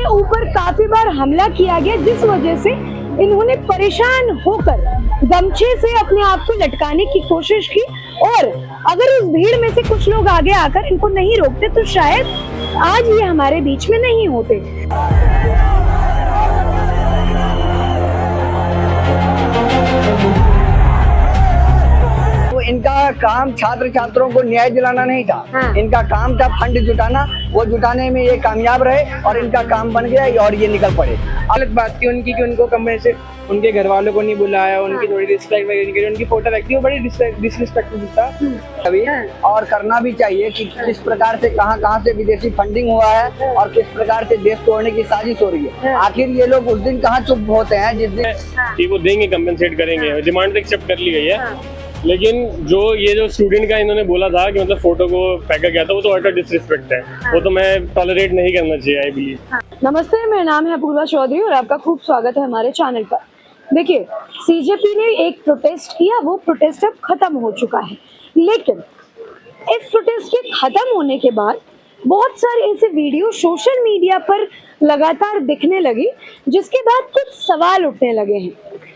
इनके ऊपर काफी बार हमला किया गया, जिस वजह से इन्होंने परेशान होकर गमछे से अपने आप को लटकाने की कोशिश की। और अगर उस भीड़ में से कुछ लोग आगे आकर इनको नहीं रोकते तो शायद आज ये हमारे बीच में नहीं होते। इनका काम छात्र छात्रों को न्याय दिलाना नहीं था। हाँ। इनका काम था फंड जुटाना, वो जुटाने में ये कामयाब रहे और इनका काम बन गया और ये निकल पड़े। गलत बात थी उनकी कि उनको कमरे से उनके घर वालों को नहीं बुलाया, उनकी थोड़ी रिस्पेक्ट वगैरह नहीं करी, उनकी फोटो रखी, वो बड़ी डिसरिस्पेक्टफुल था अभी। और करना भी चाहिए कि किस प्रकार से कहां से विदेशी फंडिंग हुआ है और किस प्रकार से देश तोड़ने की साजिश हो रही है। आखिर ये लोग उस दिन कहाँ चुप होते हैं जिस दिन कि वो देंगे, कंपेंसेट करेंगे, डिमांड एक्सेप्ट कर ली गई है। लेकिन जो स्टूडेंट का इन्होंने बोला था कि मतलब फोटो को फेंका गया था, वो तो अटर डिसरिस्पेक्ट है। वो तो मैं टॉलरेट नहीं करना चाहिए, आई बिलीव। नमस्ते, मेरा नाम है अपूर्वा चौधरी और आपका खूब स्वागत है हमारे चैनल पर। देखिए, सीजेपी ने एक प्रोटेस्ट किया, वो प्रोटेस्ट अब खत्म हो चुका है। लेकिन इस प्रोटेस्ट के खत्म होने के बाद बहुत सारे ऐसे वीडियो सोशल मीडिया पर लगातार दिखने लगी, जिसके बाद कुछ सवाल उठने लगे हैं।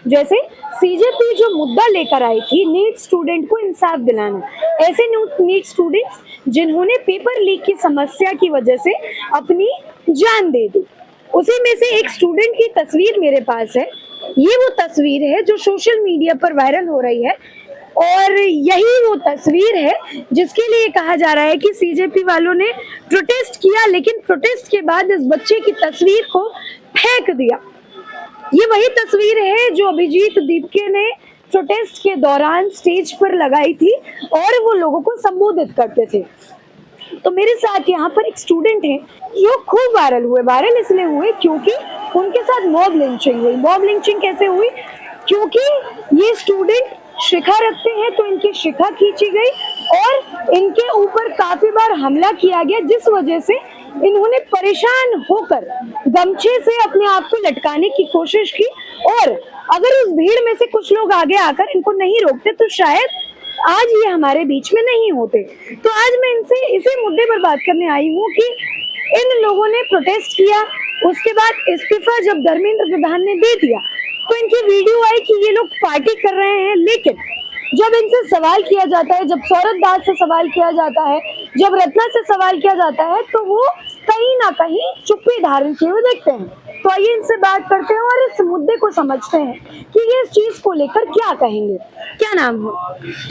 जैसे सीजेपी जो मुद्दा लेकर आई थी, नीट स्टूडेंट को इंसाफ दिलाना, ऐसे नीट स्टूडेंट्स जिन्होंने पेपर लीक की समस्या की वजह से अपनी जान दे दी, उसी में से एक स्टूडेंट की तस्वीर मेरे पास है। ये वो तस्वीर है जो सोशल मीडिया पर वायरल हो रही है और यही वो तस्वीर है जिसके लिए कहा जा रहा है कि सीजेपी वालों ने प्रोटेस्ट किया, लेकिन प्रोटेस्ट के बाद इस बच्चे की तस्वीर को फेंक दिया। ये वही तस्वीर है जो अभिजीत दीपके ने प्रोटेस्ट के दौरान स्टेज पर लगाई थी और वो लोगों को संबोधित करते थे। तो मेरे साथ यहाँ पर एक स्टूडेंट है जो खूब वायरल हुए। वायरल इसलिए हुए क्योंकि उनके साथ मॉब लिंचिंग हुई। मॉब लिंचिंग कैसे हुई? क्योंकि ये स्टूडेंट शिखा रखते हैं तो इनकी शिखा खींची गई और इनके ऊपर काफी बार हमला किया गया, जिस वजह से इन्होंने परेशान होकर गमछे से अपने आप को लटकाने की कोशिश की। और अगर उस भीड़ में से कुछ लोग आगे आकर इनको नहीं रोकते तो शायद आज ये हमारे बीच में नहीं होते। तो आज मैं इनसे इसी मुद्दे पर बात करने आई हूँ कि इन लोगों ने प्रोटेस्ट किया, उसके बाद इस्तीफा जब धर्मेंद्र प्रधान ने दे दिया तो इनकी वीडियो आई कि ये लोग पार्टी कर रहे हैं। लेकिन जब इनसे सवाल किया जाता है, जब सौरभ दास से सवाल किया जाता है, जब रत्ना से सवाल किया जाता है, तो वो कहीं ना कहीं चुप्पी धारण किए हुए देखते हैं। तो आइए इनसे बात करते हैं और इस मुद्दे को समझते हैं कि ये इस चीज को लेकर क्या कहेंगे। क्या नाम है?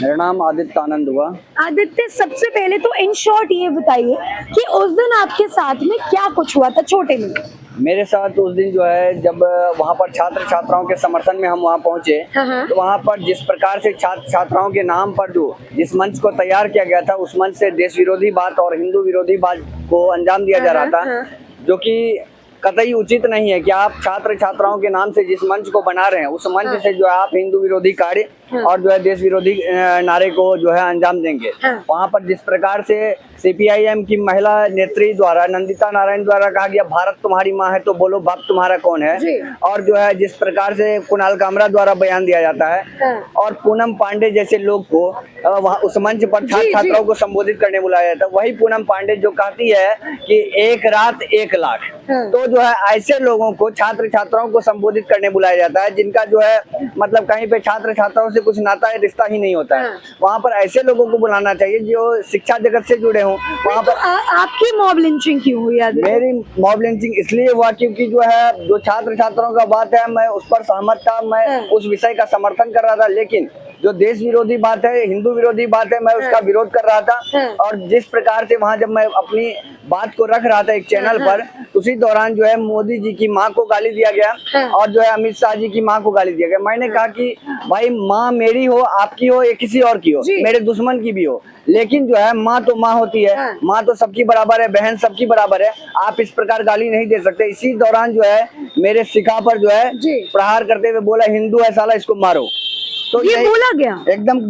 मेरा नाम आदित्य आनंद हुआ। आदित्य, सबसे पहले तो इन शॉर्ट ये बताइए कि उस दिन आपके साथ में क्या कुछ हुआ था छोटे में? मेरे साथ उस दिन जो है, जब वहाँ पर छात्र छात्राओं के समर्थन में हम वहाँ पहुँचे, तो वहाँ पर जिस प्रकार से छात्र छात्राओं के नाम पर जिस मंच को तैयार किया गया था, उस मंच से देश विरोधी बात और हिंदू विरोधी बात को अंजाम दिया जा रहा था, जो कि कतई उचित नहीं है कि आप छात्र छात्राओं के नाम से जिस मंच को बना रहे हैं, उस मंच से जो है आप हिंदू विरोधी कार्य और जो है देश विरोधी नारे को जो है अंजाम देंगे। वहाँ पर जिस प्रकार से सीपीआईएम की महिला नेत्री द्वारा, नंदिता नारायण द्वारा कहा गया, भारत तुम्हारी माँ है तो बोलो बाप तुम्हारा कौन है, और जो है जिस प्रकार से कुणाल कामरा द्वारा बयान दिया जाता है और पूनम पांडे जैसे लोग को वहाँ उस मंच पर छात्र छात्राओं को संबोधित करने बुलाया जाता है। वही पूनम पांडे जो कहती है कि एक रात 1 लाख, तो जो है ऐसे लोगों को छात्र छात्राओं को संबोधित करने बुलाया जाता है जिनका जो है मतलब कहीं पे छात्र छात्राओं से कुछ नाता है, रिश्ता ही नहीं होता है। वहाँ पर ऐसे लोगों को बुलाना चाहिए जो शिक्षा जगत से जुड़े हों। वहाँ पर आपकी मॉब लिंचिंग क्यों हुई? मेरी मॉब लिंचिंग इसलिए हुआ क्योंकि जो है जो छात्र छात्राओं का बात है, मैं उस पर सहमत था, मैं उस विषय का समर्थन कर रहा था। लेकिन जो देश विरोधी बात है, हिंदू विरोधी बात है, मैं उसका विरोध कर रहा था। और जिस प्रकार से वहाँ जब मैं अपनी बात को रख रहा था एक चैनल पर, उसी दौरान जो है मोदी जी की माँ को गाली दिया गया और जो है अमित शाह जी की माँ को गाली दिया गया। मैंने कहा कि भाई माँ मेरी हो, आपकी हो या किसी और की हो, मेरे दुश्मन की भी हो, लेकिन जो है माँ तो माँ होती है, माँ तो सबकी बराबर है, बहन सबकी बराबर है, आप इस प्रकार गाली नहीं दे सकते। इसी दौरान जो है मेरे शिखा पर जो है प्रहार करते हुए बोला, हिंदू है साला, इसको मारो। तो ये बोला गया, एकदम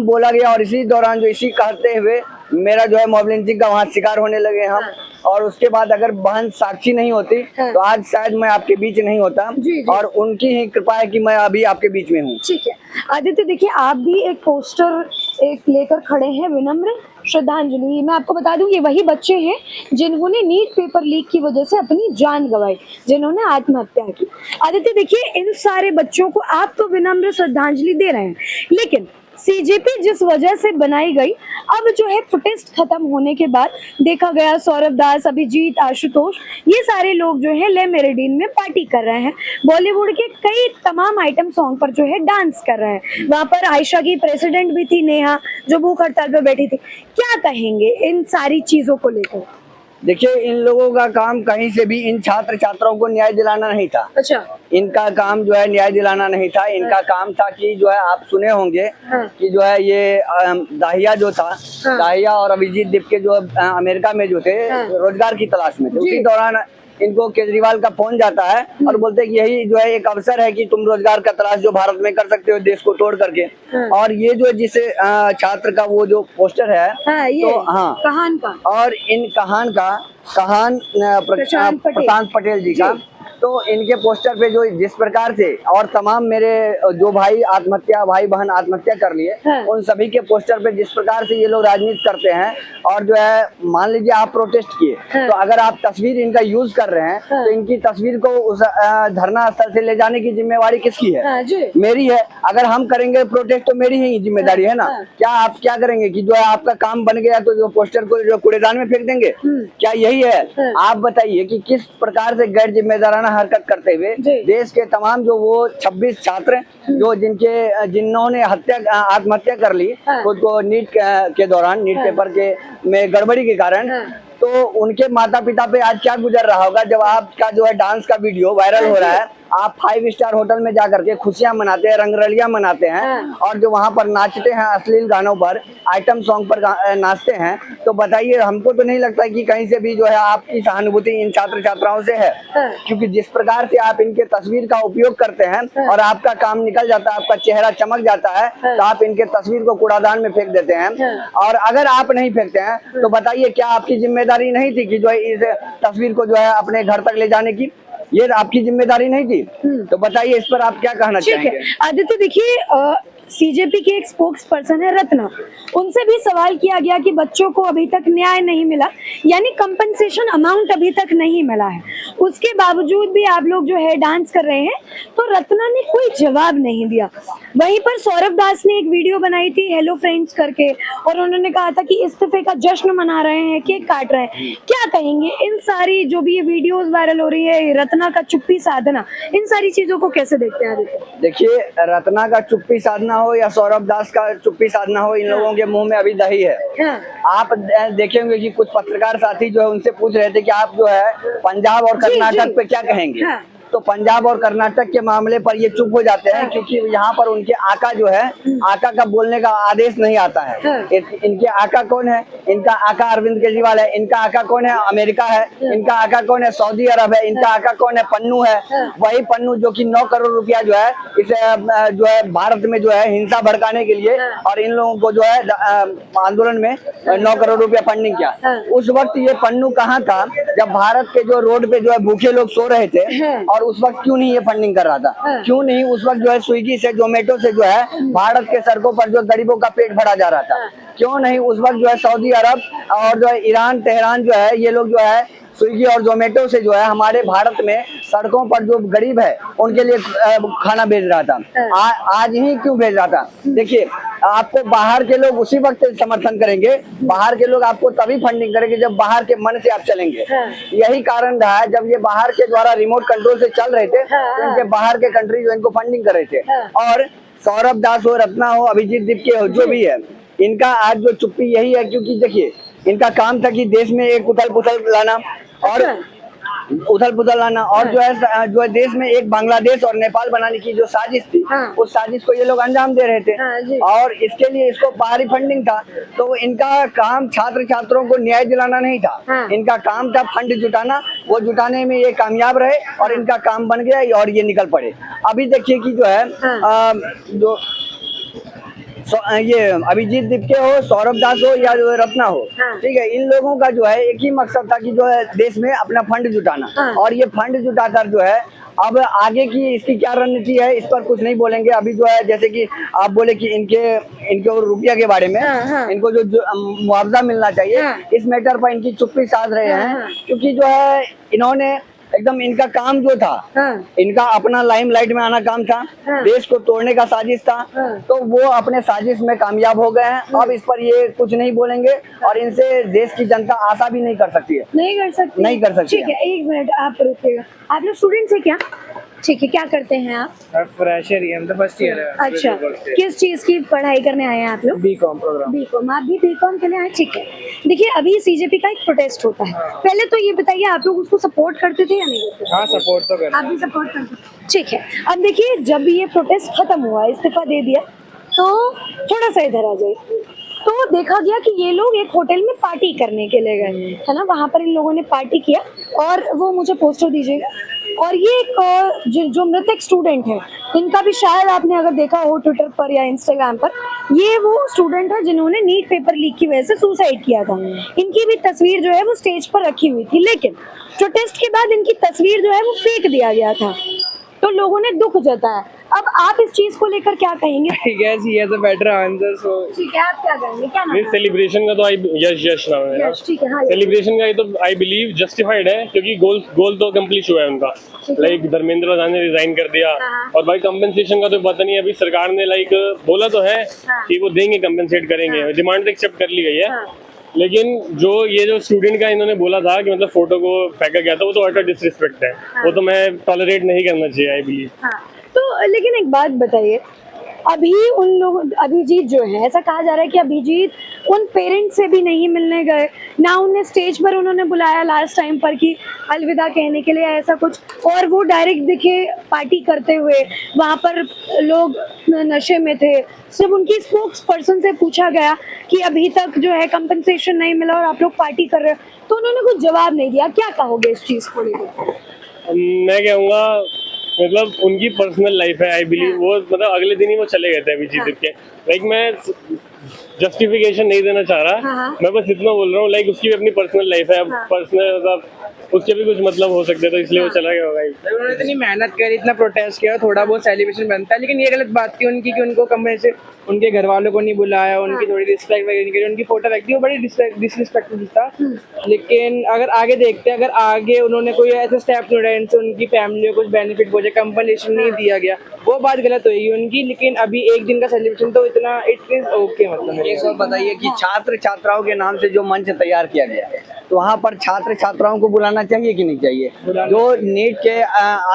बोला गया और इसी दौरान जो इसी कहते हुए मेरा जो है मॉब लिंचिंग का वहाँ शिकार होने लगे हम। और उसके बाद अगर बहन साक्षी नहीं होती तो आज शायद मैं आपके बीच नहीं होता। और उनकी ही कृपा है कि मैं अभी आपके बीच में हूँ। ठीक है आदित्य, देखिए आप भी एक पोस्टर एक लेकर खड़े हैं विनम्र श्रद्धांजलि। मैं आपको बता दूं ये वही बच्चे हैं जिन्होंने नीट पेपर लीक की वजह से अपनी जान गंवाई, जिन्होंने आत्महत्या की। आदित्य देखिए, इन सारे बच्चों को आप तो विनम्र श्रद्धांजलि दे रहे हैं, लेकिन सीजेपी जिस वजह से बनाई गई, अब जो है प्रोटेस्ट खत्म होने के बाद देखा गया सौरभ दास, अभिजीत, आशुतोष, ये सारे लोग जो है ले मेरिडियन में पार्टी कर रहे हैं, बॉलीवुड के कई तमाम आइटम सॉन्ग पर जो है डांस कर रहे हैं। वहां पर आयशा की प्रेसिडेंट भी थी, नेहा, जो भूख हड़ताल पर बैठी थी। क्या कहेंगे इन सारी चीजों को लेकर? देखिए, इन लोगों का काम कहीं से भी इन छात्र छात्राओं को न्याय दिलाना नहीं था। अच्छा, इनका काम जो है न्याय दिलाना नहीं था। इनका काम था कि जो है, आप सुने होंगे कि जो है ये दाहिया जो था, दाहिया और अभिजीत दीप के जो अमेरिका में जो थे रोजगार की तलाश में थे, उसी दौरान इनको केजरीवाल का फोन जाता है और बोलते हैं कि यही जो है एक अवसर है कि तुम रोजगार का तलाश जो भारत में कर सकते हो देश को तोड़ करके। और ये जो जिस छात्र का वो जो पोस्टर है, ये तो हाँ, कहान का, और इन कहान प्रशांत पटेल जी का, तो इनके पोस्टर पे जो जिस प्रकार से, और तमाम मेरे जो भाई बहन आत्महत्या कर लिए, उन सभी के पोस्टर पे जिस प्रकार से ये लोग राजनीति करते हैं, और जो है मान लीजिए आप प्रोटेस्ट किए, तो अगर आप तस्वीर इनका यूज कर रहे हैं, तो इनकी तस्वीर को उस धरना स्थल से ले जाने की जिम्मेवारी किसकी है? मेरी है। अगर हम करेंगे प्रोटेस्ट तो मेरी ही जिम्मेदारी है ना। क्या आप क्या करेंगे कि जो है आपका काम बन गया तो जो पोस्टर को जो कूड़ेदान में फेंक देंगे? क्या यही है? आप बताइए कि किस प्रकार से गैर जिम्मेदाराना हरकत करते हुए देश के तमाम जो वो 26 छात्र जो जिन्होंने आत्महत्या कर ली खुद को नीट के दौरान, नीट पेपर के में गड़बड़ी के कारण, तो उनके माता पिता पे आज क्या गुजर रहा होगा जब आपका जो है डांस का वीडियो वायरल हो रहा है। आप 5 स्टार होटल में जाकर के खुशियां मनाते हैं, रंगरलियां मनाते हैं, और जो वहां पर नाचते हैं अश्लील गानों पर, आइटम सॉन्ग पर नाचते हैं, तो बताइए, हमको तो नहीं लगता कि कहीं से भी जो है आपकी सहानुभूति इन छात्र छात्राओं से है। क्योंकि जिस प्रकार से आप इनके तस्वीर का उपयोग करते हैं और आपका काम निकल जाता है, आपका चेहरा चमक जाता है, तो आप इनके तस्वीर को कूड़ादान में फेंक देते हैं। और अगर आप नहीं फेंकते हैं तो बताइए, क्या आपकी जिम्मेदारी नहीं थी कि जो है इस तस्वीर को जो है अपने घर तक ले जाने की? ये आपकी जिम्मेदारी नहीं थी? तो बताइए, इस पर आप क्या कहना चाहेंगे? आदित्य देखिए, सीजेपी के एक स्पोक्स पर्सन है रत्ना, उनसे भी सवाल किया गया कि बच्चों को अभी तक न्याय नहीं मिला, यानी कंपनसेशन अमाउंट अभी तक नहीं मिला है, उसके बावजूद भी आप लोग जो है डांस कर रहे हैं। तो रत्ना ने कोई जवाब नहीं दिया। वहीं पर सौरभ दास ने एक वीडियो बनाई थी हेलो फ्रेंड्स करके, और उन्होंने कहा था कि इस्तीफे का जश्न मना रहे हैं, केक काट रहे हैं। क्या कहेंगे इन सारी जो भी ये वीडियोस वायरल हो रही है, रत्ना का चुप्पी साधना, इन सारी चीजों को कैसे देखते हैं? देखिए, रत्ना का चुप्पी साधना हो या सौरभ दास का चुप्पी साधना हो, इन लोगों के मुंह में अभी दही है। आप देखेंगे कि कुछ पत्रकार साथी जो है उनसे पूछ रहे थे कि आप जो है पंजाब और कर्नाटक पे क्या कहेंगे। तो पंजाब और कर्नाटक के मामले पर ये चुप हो जाते हैं, क्योंकि यहाँ पर उनके आका जो है, आका का बोलने का आदेश नहीं आता है। इनके आका कौन है? इनका आका अरविंद केजरीवाल है। इनका आका कौन है? अमेरिका है। इनका आका कौन है? सऊदी अरब है। इनका आका कौन है? पन्नू है। वही पन्नू जो कि 9 करोड़ रुपया जो है इसे जो है भारत में जो है हिंसा भड़काने के लिए, और इन लोगों को जो है आंदोलन में 9 करोड़ रुपया फंडिंग किया। उस वक्त ये पन्नू कहाँ था जब भारत के जो रोड पे जो है भूखे लोग सो रहे थे? और उस वक्त क्यों नहीं ये फंडिंग कर रहा था? क्यों नहीं उस वक्त जो है स्विगी से, जोमेटो से जो है भारत के सड़कों पर जो गरीबों का पेट भरा जा रहा था? क्यों नहीं उस वक्त जो है सऊदी अरब और जो है ईरान, तेहरान जो है, ये लोग जो है स्विगी और जोमेटो से जो है हमारे भारत में सड़कों पर जो गरीब है उनके लिए खाना भेज रहा था? आज ही क्यों भेज रहा था? देखिए, आपको बाहर के लोग उसी वक्त समर्थन करेंगे, बाहर के लोग आपको तभी फंडिंग करेंगे जब बाहर के मन से आप चलेंगे। यही कारण रहा है, जब ये बाहर के द्वारा रिमोट कंट्रोल से चल रहे थे तो इनके बाहर के कंट्री जो इनको फंडिंग कर रहे थे। और सौरभ दास हो, रत्ना हो, अभिजीत दीप हो, जो भी है, इनका आज जो चुप्पी यही है, क्योंकि देखिए इनका काम था कि देश में एक उथल पुथल लाना, और जो है देश में एक बांग्लादेश और नेपाल बनाने की जो साजिश थी, उस साजिश को ये लोग अंजाम दे रहे थे। और इसके लिए इसको बाहरी फंडिंग था। तो इनका काम छात्र छात्रों को न्याय दिलाना नहीं था, इनका काम था फंड जुटाना। वो जुटाने में ये कामयाब रहे और इनका काम बन गया और ये निकल पड़े। अभी देखिए कि जो है जो ये अभिजीत दीप हो, सौरभ दास हो या जो रत्ना हो, ठीक है, इन लोगों का जो है एक ही मकसद था कि जो है देश में अपना फंड जुटाना। और ये फंड जुटाकर जो है अब आगे की इसकी क्या रणनीति है इस पर कुछ नहीं बोलेंगे। अभी जो है जैसे कि आप बोले कि इनके रुपया के बारे में, इनको जो मुआवजा मिलना चाहिए, इस मैटर पर इनकी चुप्पी साध रहे हैं। क्योंकि जो है इन्होंने एकदम, इनका काम जो था, इनका अपना लाइमलाइट में आना काम था, देश को तोड़ने का साजिश था, तो वो अपने साजिश में कामयाब हो गए हैं। अब इस पर ये कुछ नहीं बोलेंगे और इनसे देश की जनता आशा भी नहीं कर सकती है। नहीं कर सकती। ठीक है, एक मिनट आप रुकिएगा। आप लोग स्टूडेंट्स हैं क्या? ठीक है, क्या करते हैं आप? फ्रेशर ही हम तो फर्स्ट ईयर है। अच्छा, किस चीज की पढ़ाई करने आए हैं आप लोग? BCom programme. बीकॉम, आप भी बीकॉम के लिए आए? ठीक है। देखिए, अभी सीजेपी का एक प्रोटेस्ट होता है, पहले तो ये बताइए आप लोग उसको सपोर्ट करते थे या नहीं करते थे? हाँ, सपोर्ट तो करते। आप भी सपोर्ट करते थे? ठीक है। अब देखिए, जब ये प्रोटेस्ट खत्म हुआ, इस्तीफा दे दिया, तो थोड़ा सा इधर आ जाइए, तो देखा गया कि ये लोग एक होटल में पार्टी करने के लिए गए, है ना? वहां पर इन लोगों ने पार्टी किया और वो मुझे पोस्टर दीजिएगा। और ये एक जो मृतक स्टूडेंट है, इनका भी शायद आपने अगर देखा हो ट्विटर पर या इंस्टाग्राम पर, ये वो स्टूडेंट है जिन्होंने नीट पेपर लीक की वजह से सुसाइड किया था। इनकी भी तस्वीर जो है वो स्टेज पर रखी हुई थी, लेकिन प्रोटेस्ट के बाद इनकी तस्वीर जो है वो फेंक दिया गया था, तो लोगों ने दुख जताया। अब आप इस चीज को लेकर क्या कहेंगे? I guess he has a better answer, so ठीक है, आप क्या कहेंगे? क्या नाम नहीं, है? सेलिब्रेशन का तो यश नाम है। यश, ठीक है, हाँ, सेलिब्रेशन का ये तो आई बिलीव जस्टिफाइड है, क्योंकि गोल तो कंप्लीट हुआ है उनका। लाइक धर्मेंद्र प्रधान ने रिजाइन कर दिया, और भाई कंपनसेशन का तो पता नहीं, अभी सरकार ने लाइक बोला तो है कि वो देंगे, कंपनसेट करेंगे, डिमांड तो एक्सेप्ट कर ली गई है। लेकिन जो स्टूडेंट का इन्होंने बोला था कि मतलब फोटो को फेंका गया था, वो तो अटर डिसरिस्पेक्ट है। वो तो मैं टॉलरेट नहीं करना चाहिए, आई बिलीव। तो लेकिन एक बात बताइए, अभी उन लोग, अभिजीत जो है, ऐसा कहा जा रहा है कि अभिजीत उन पेरेंट्स से भी नहीं मिलने गए, ना उन्हें स्टेज पर उन्होंने बुलाया लास्ट टाइम पर कि अलविदा कहने के लिए, ऐसा कुछ, और वो डायरेक्ट दिखे पार्टी करते हुए। वहाँ पर लोग नशे में थे, सिर्फ उनकी स्पोक्स पर्सन से पूछा गया कि अभी तक जो है कंपनसेशन नहीं मिला और आप लोग पार्टी कर रहे हो, तो उन्होंने कुछ जवाब नहीं दिया। क्या कहोगे इस चीज को लेकर? मैं कहूँगा मतलब उनकी पर्सनल लाइफ है, आई बिलीव। वो मतलब अगले दिन ही वो चले गए थे अभिजीत के। लाइक मैं जस्टिफिकेशन नहीं देना चाह रहा, मैं बस इतना बोल रहा हूँ, लाइक उसकी भी अपनी पर्सनल लाइफ है, पर्सनल मतलब उसके भी कुछ मतलब हो सकते, तो इसलिए वो चला गया होगा। उन्होंने इतनी मेहनत करी, इतना प्रोटेस्ट किया, थोड़ा बहुत सेलिब्रेशन बनता है, लेकिन ये गलत बात थी उनकी कि उनको कमरे से उनके घर वालों को नहीं बुलाया, उनकी थोड़ी रिस्पेक्ट वगैरह नहीं करी, उनकी फोटो रख दी, वो बड़ी डिसरिस्पेक्टफुल था। लेकिन अगर आगे देखते हैं, अगर आगे उन्होंने कोई ऐसे स्टेप उठाए जिनसे उनकी फैमिली को कुछ बेनिफिट हो जाए, कंपनसेशन नहीं दिया गया, वो बात गलत होगी उनकी। लेकिन अभी एक दिन का सेलिब्रेशन तो इतना इट इज ओके। मतलब एक बात बताइए कि छात्र छात्राओं के नाम से जो मंच तैयार किया गया है, तो वहाँ पर छात्र छात्राओं को बुलाना चाहिए कि नहीं चाहिए? जो नीट के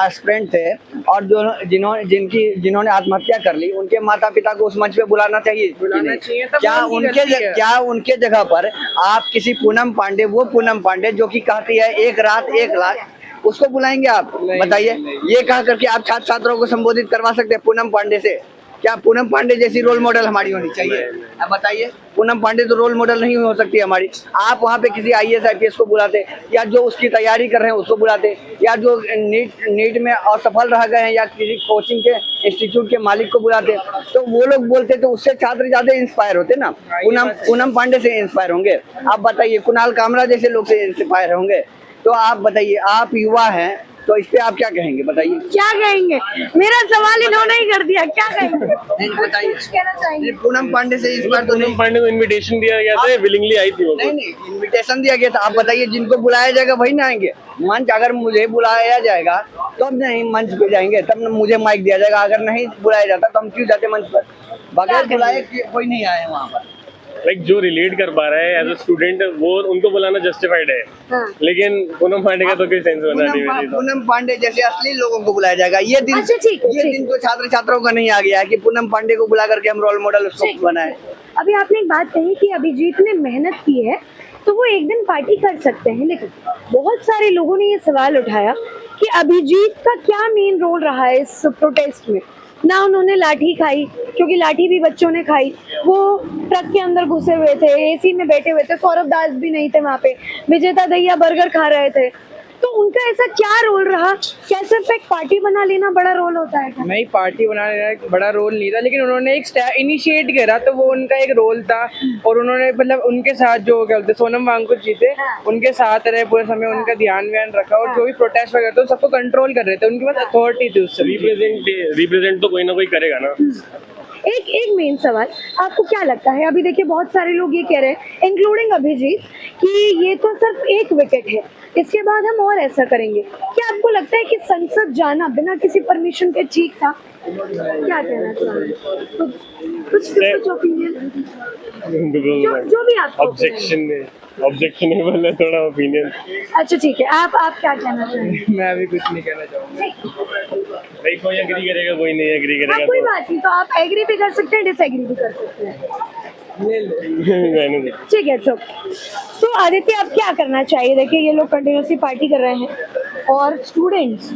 एस्पिरेंट थे और जिन्होंने आत्महत्या कर ली, उनके माता पिता को उस मंच पे बुलाना चाहिए कि नहीं? क्या उनके जगह पर आप किसी पूनम पांडे, वो पूनम पांडे जो कि कहती है 1 रात 1 लाख, उसको बुलाएंगे आप? बताइए, ये कहा करके आप छात्र छात्राओं को संबोधित करवा सकते हैं पूनम पांडे से? क्या पूनम पांडे जैसी रोल मॉडल हमारी होनी चाहिए? अब बताइए, पूनम पांडे तो रोल मॉडल नहीं हो सकती हमारी। आप वहाँ पे किसी IAS IPS को बुलाते, या जो उसकी तैयारी कर रहे हैं उसको बुलाते, या जो नीट में असफल रह गए हैं, या किसी कोचिंग के इंस्टीट्यूट के मालिक को बुलाते, तो वो लोग बोलते तो उससे छात्र ज्यादा इंस्पायर होते ना। पूनम पांडे से इंस्पायर होंगे? आप बताइए, कुणाल कामरा जैसे लोग से इंस्पायर होंगे? तो आप बताइए, आप युवा हैं, तो इस पे आप क्या कहेंगे? बताइए, क्या कहेंगे? मेरा सवाल इन्होंने ही कर दिया, क्या कहेंगे? नहीं बताइए, कुछ कहना चाहेंगे? पूनम पांडे से इंस्पायर तो नहीं? पूनम पांडे को इनविटेशन दिया गया था, विलिंगली आई थी वो। नहीं, इनविटेशन दिया गया था। आप बताइए, जिनको बुलाया जाएगा वही ना आएंगे मंच? अगर मुझे बुलाया जाएगा तो अब नहीं मंच पे जाएंगे, तब मुझे माइक दिया जाएगा। अगर नहीं बुलाया जाता तो हम क्यों जाते मंच पर? बगैर बुलाए कोई नहीं आए वहाँ पर। लाइक जो रिलेट कर पा रहा है एज अ स्टूडेंट, वो उनको बुलाना जस्टिफाइड है। लेकिन पूनम पांडे का तो कोई सेंस बना नहीं। पूनम पांडे जैसे असली लोगों को बुलाया जाएगा। ये दिन तो छात्र छात्राओं का नहीं आ गया है कि पूनम पांडे को बुला करके हम रोल मॉडल उसको बनाए। अभी आपने एक बात कही कि अभिजीत ने मेहनत की है तो वो एक दिन पार्टी कर सकते हैं, लेकिन बहुत सारे लोगों ने ये सवाल उठाया कि अभिजीत का क्या मेन रोल रहा है इस प्रोटेस्ट में। ना उन्होंने लाठी खाई, क्योंकि लाठी भी बच्चों ने खाई, वो ट्रक के अंदर घुसे हुए थे, AC में बैठे हुए थे, सौरभ दास भी नहीं थे वहाँ पे, विजेता दहिया बर्गर खा रहे थे, तो उनका ऐसा क्या रोल रहा? क्या सिर्फ एक पार्टी बना लेना बड़ा रोल होता है क्या? नहीं, पार्टी बनाने का एक बड़ा रोल नहीं था, लेकिन उन्होंने एक इनिशिएट करा तो वो उनका एक रोल था। और उन्होंने मतलब उनके साथ जो क्या बोलते सोनम वांगचुक जी थे, उनके साथ रहे पूरे समय, उनका ध्यान व्यान रखा और जो भी प्रोटेस्ट वगैरह थे सबको कंट्रोल कर रहे थे। उनके पास अथॉरिटी थी उस समय। रिप्रेजेंट तो कोई ना कोई करेगा ना। एक मेन सवाल, आपको क्या लगता है? अभी देखिए बहुत सारे लोग ये कह रहे हैं, इंक्लूडिंग अभिजीत, कि ये तो सिर्फ एक विकेट है, इसके बाद हम और ऐसा करेंगे। क्या आपको लगता है कि संसद जाना बिना किसी परमिशन के ठीक था? क्या कहना चाहेंगे? कुछ ओपिनियन जो भी आपको ऑब्जेक्शनेबल है थोड़ा ओपिनियन। अच्छा ठीक है, आप क्या कहना चाहेंगे? मैं अभी कुछ नहीं कहना चाहूँगा। भाई कोई एग्री करेगा, कोई नहीं एग्री हाँ, करेगा कोई तो बात नहीं, तो आप एग्री भी कर सकते हैं, डिसएग्री भी कर सकते हैं। रहने दो। ठीक है, तो आदित्य अब क्या करना चाहिए? देखिए ये लोग कंटिन्यूसली पार्टी कर रहे हैं और स्टूडेंट्स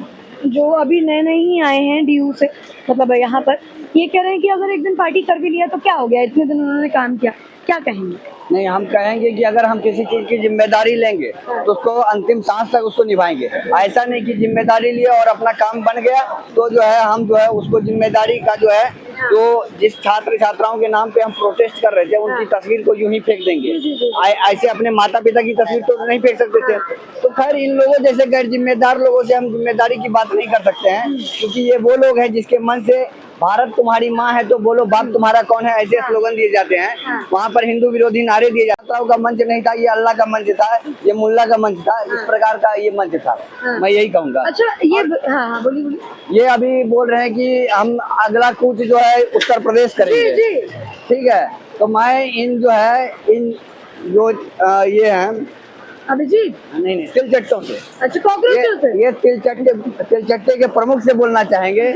जो अभी नए नए ही आए हैं डीयू से, मतलब यहाँ पर, ये कह रहे हैं कि अगर एक दिन पार्टी कर भी लिया तो क्या हो गया, इतने दिन उन्होंने काम किया। क्या कहेंगे? नहीं, हम कहेंगे कि अगर हम किसी चीज की जिम्मेदारी लेंगे तो उसको अंतिम सांस तक उसको निभाएंगे। ऐसा नहीं कि जिम्मेदारी लिए और अपना काम बन गया तो जो है हम जो है उसको जिम्मेदारी का जो है जो जिस छात्र छात्राओं के नाम पे हम प्रोटेस्ट कर रहे थे उनकी तस्वीर को यूं ही फेंक देंगे। ऐसे अपने माता पिता की तस्वीर तो नहीं फेंक सकते थे। तो खैर इन लोगों जैसे गैर जिम्मेदार लोगों से हम जिम्मेदारी की बात नहीं कर सकते हैं, क्योंकि ये वो लोग हैं जिसके मन से भारत तुम्हारी माँ है तो बोलो बाप तुम्हारा कौन है, ऐसे स्लोगन दिए जाते हैं। वहाँ पर हिंदू विरोधी नारे दिए जाता का मंच नहीं था, ये अल्लाह का मंच था, ये मुल्ला का मंच था, इस प्रकार का ये मंच था। मैं यही कहूँगा। अच्छा ये हाँ बोलिए। ये अभी बोल रहे हैं कि हम अगला कूच जो है उत्तर प्रदेश करेंगे। जी। ठीक है, तो मैं इन जो ये हैं अभिजीत, नहीं तिलचट्टों से, अच्छा कॉकरोचों से, ये तिलचट्टे के प्रमुख से बोलना चाहेंगे।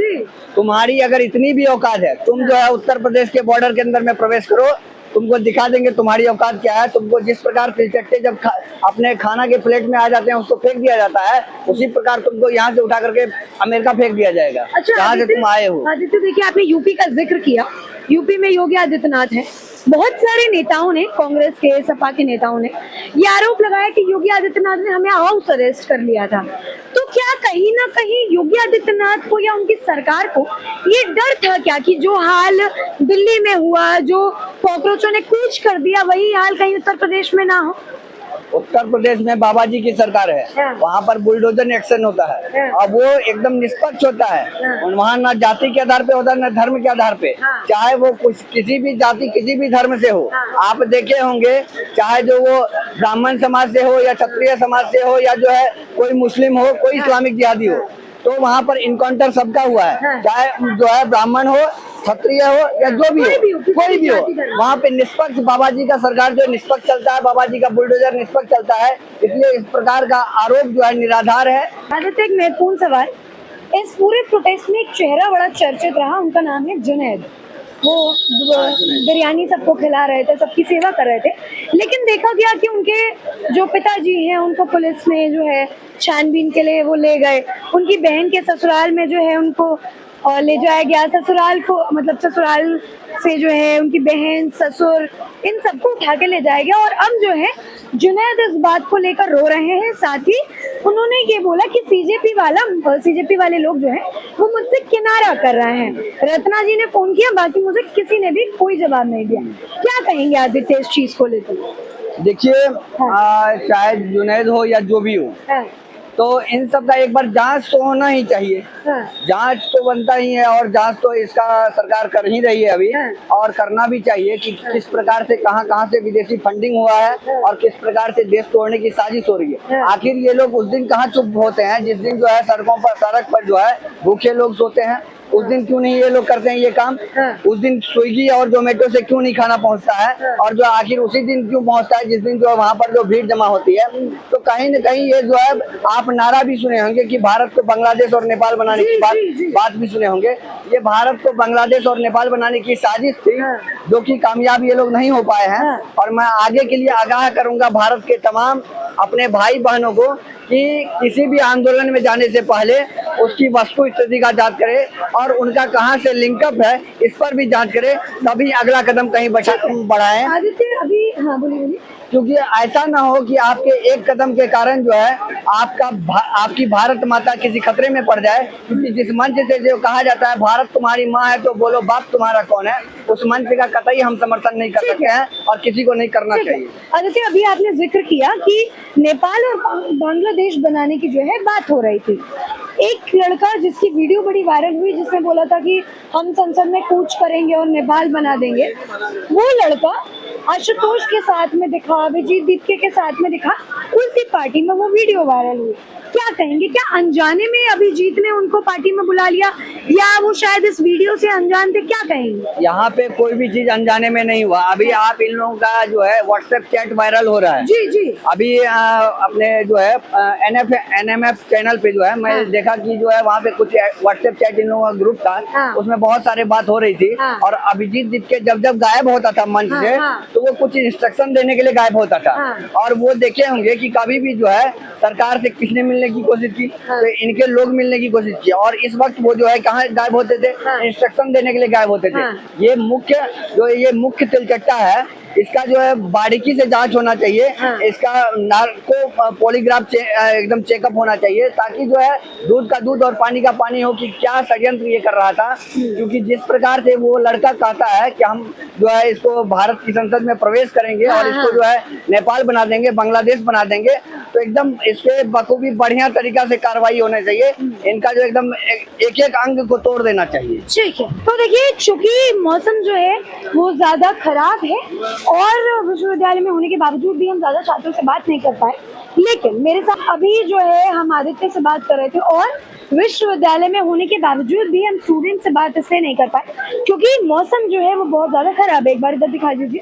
तुम्हारी अगर इतनी भी औकात है, तुम जो है उत्तर प्रदेश के बॉर्डर के अंदर में प्रवेश करो, तुमको दिखा देंगे तुम्हारी औकात क्या है। तुमको जिस प्रकार तिलचट्टे जब अपने खाना के प्लेट में आ जाते हैं उसको फेंक दिया जाता है, उसी प्रकार तुमको यहाँ से उठा करके अमेरिका फेंक दिया जाएगा। अच्छा, जहाँ से तुम आए हो। आदित्य देखिए आपने यूपी का जिक्र किया, यूपी में योगी आदित्यनाथ है, बहुत सारे नेताओं ने, कांग्रेस के, सपा के नेताओं ने ये आरोप लगाया कि योगी आदित्यनाथ ने हमें हाउस अरेस्ट कर लिया था। तो क्या कहीं ना कहीं योगी आदित्यनाथ को या उनकी सरकार को ये डर था क्या कि जो हाल दिल्ली में हुआ, जो कॉकरोचों ने कूच कर दिया, वही हाल कहीं उत्तर प्रदेश में ना हो? उत्तर प्रदेश में बाबा जी की सरकार है, वहाँ पर बुलडोजर एक्शन होता है और वो एकदम निष्पक्ष होता है। वहाँ ना जाति के आधार पे होता है, ना धर्म के आधार पे, चाहे वो कुछ किसी भी जाति किसी भी धर्म से हो। आप देखे होंगे, चाहे जो वो ब्राह्मण समाज से हो या क्षत्रिय समाज से हो या जो है कोई मुस्लिम हो, कोई इस्लामिक जिहादी हो, तो वहाँ पर इनकाउंटर सबका हुआ है, चाहे जो है ब्राह्मण हो, क्षत्रिय हो या जो भी हो, कोई भी हो। वहाँ पे निष्पक्ष बाबा जी का सरकार जो निष्पक्ष चलता है, बाबा जी का बुलडोजर निष्पक्ष चलता है, इसलिए इस प्रकार का आरोप जो है निराधार है। आदित्य एक महत्वपूर्ण सवाल, इस पूरे प्रोटेस्ट में एक चेहरा बड़ा चर्चित रहा, उनका नाम है जुनैद। वो बिरयानी सबको खिला रहे थे, सबकी सेवा कर रहे थे, लेकिन देखा गया कि उनके जो पिताजी हैं उनको पुलिस ने जो है छानबीन के लिए वो ले गए, उनकी बहन के ससुराल में जो है उनको और ले जाया गया, ससुराल को मतलब ससुराल से जो है उनकी बहन, ससुर, इन सबको उठा के ले जाया गया। और अब जो है जुनैद इस बात को लेकर रो रहे हैं, साथ ही उन्होंने ये बोला कि सीजेपी वाले लोग जो है वो मुझसे किनारा कर रहे हैं। रत्ना जी ने फोन किया, बाकी मुझे किसी ने भी कोई जवाब नहीं दिया। क्या कहेंगे आदित्य इस चीज को लेकर? देखिए, चाहे जुनैद हो या जो भी हो, तो इन सब का एक बार जांच तो होना ही चाहिए। जांच तो बनता ही है और जांच तो इसका सरकार कर ही रही है अभी, और करना भी चाहिए कि किस प्रकार से कहां से विदेशी फंडिंग हुआ है और किस प्रकार से देश तोड़ने की साजिश हो रही है। आखिर ये लोग उस दिन कहाँ चुप होते हैं जिस दिन जो है सड़क पर जो है भूखे लोग सोते हैं, उस दिन क्यों नहीं ये लोग करते हैं ये काम? उस दिन स्विगी और जोमेटो से क्यों नहीं खाना पहुंचता है? और जो आखिर उसी दिन क्यों पहुंचता है जिस दिन जो वहाँ पर जो भीड़ जमा होती है? तो कहीं न कहीं ये जो है, आप नारा भी सुने होंगे कि भारत को बांग्लादेश और नेपाल बनाने की बात भी सुने होंगे। ये भारत को बांग्लादेश और नेपाल बनाने की साजिश थी, जो कि कामयाब ये लोग नहीं हो पाए हैं। और मैं आगे के लिए आगाह करूंगा भारत के तमाम अपने भाई बहनों को कि किसी भी आंदोलन में जाने से पहले उसकी वस्तु स्थिति का जांच करे और और उनका कहाँ से लिंकअप है इस पर भी जांच करें, तभी अगला कदम कहीं बढ़ाएं। आदित्य अभी हाँ बोलिए। क्योंकि ऐसा ना हो कि आपके एक कदम के कारण जो है आपकी भारत माता किसी खतरे में पड़ जाए। क्योंकि जिस मंच से जो कहा जाता है भारत तुम्हारी माँ है तो बोलो बाप तुम्हारा कौन है, उस मंच का कतई हम समर्थन नहीं कर सकते हैं और किसी को नहीं करना चाहिए। आदित्य अभी आपने जिक्र किया कि नेपाल और बांग्लादेश बनाने की जो है बात हो रही थी। एक लड़का जिसकी वीडियो बड़ी वायरल हुई जिसने बोला था कि हम संसद में कूच करेंगे और नेपाल बना देंगे, वो लड़का आशुतोष के साथ में दिखा, विजय दीपके के साथ में दिखा, उसी पार्टी में वो वीडियो वायरल हुई। क्या कहेंगे, क्या अनजाने में अभिजीत ने उनको पार्टी में बुला लिया या वो शायद इस वीडियो से अनजान थे, क्या कहेंगे? यहाँ पे कोई भी चीज अनजाने में नहीं हुआ। अभी आप इन लोगों का जो है व्हाट्सएप चैट वायरल हो रहा है। जी जी। अभी अपने जो है NMF चैनल पे जो है मैं देखा कि जो है वहाँ पे कुछ व्हाट्सएप चैट इन लोगों का ग्रुप था, उसमें बहुत सारे बात हो रही थी। और अभिजीत दीपके जब गायब होता था मंच से तो वो कुछ इंस्ट्रक्शन देने के लिए गायब होता था। और वो देखे होंगे कि कभी भी जो है सरकार से किसने मिलने की कोशिश की, तो इनके लोग मिलने की कोशिश की। और इस वक्त वो जो है कहाँ गायब होते थे, इंस्ट्रक्शन देने के लिए गायब होते थे। ये मुख्य तिलचट्टा है, इसका जो है बारीकी से जांच होना चाहिए। इसका नार्को पॉलीग्राफ एकदम चेकअप होना चाहिए, ताकि जो है दूध का दूध और पानी का पानी हो कि क्या षड्यंत्र ये कर रहा था। क्योंकि जिस प्रकार से वो लड़का कहता है कि हम जो है इसको भारत की संसद में प्रवेश करेंगे और इसको जो है नेपाल बना देंगे, बांग्लादेश बना देंगे, तो एकदम इस पे बखूबी बढ़िया तरीका से कार्रवाई होनी चाहिए। इनका जो एकदम एक एक अंग को तोड़ देना चाहिए। ठीक है, तो देखिए चूंकि मौसम जो है वो ज्यादा खराब है और विश्वविद्यालय में होने के बावजूद भी हम ज्यादा छात्रों से बात नहीं कर पाए, लेकिन मेरे साथ अभी जो है हम आदित्य से बात कर रहे थे और विश्वविद्यालय में होने के बावजूद भी हम स्टूडेंट से बात इसलिए नहीं कर पाए क्योंकि मौसम जो है वो बहुत ज्यादा खराब है। एक बार इधर दिखा दीजिए,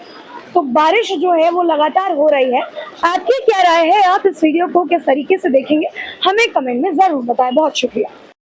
तो बारिश जो है वो लगातार हो रही है। आपकी क्या राय है, आप इस वीडियो को किस तरीके से देखेंगे, हमें कमेंट में जरूर बताएं। बहुत शुक्रिया।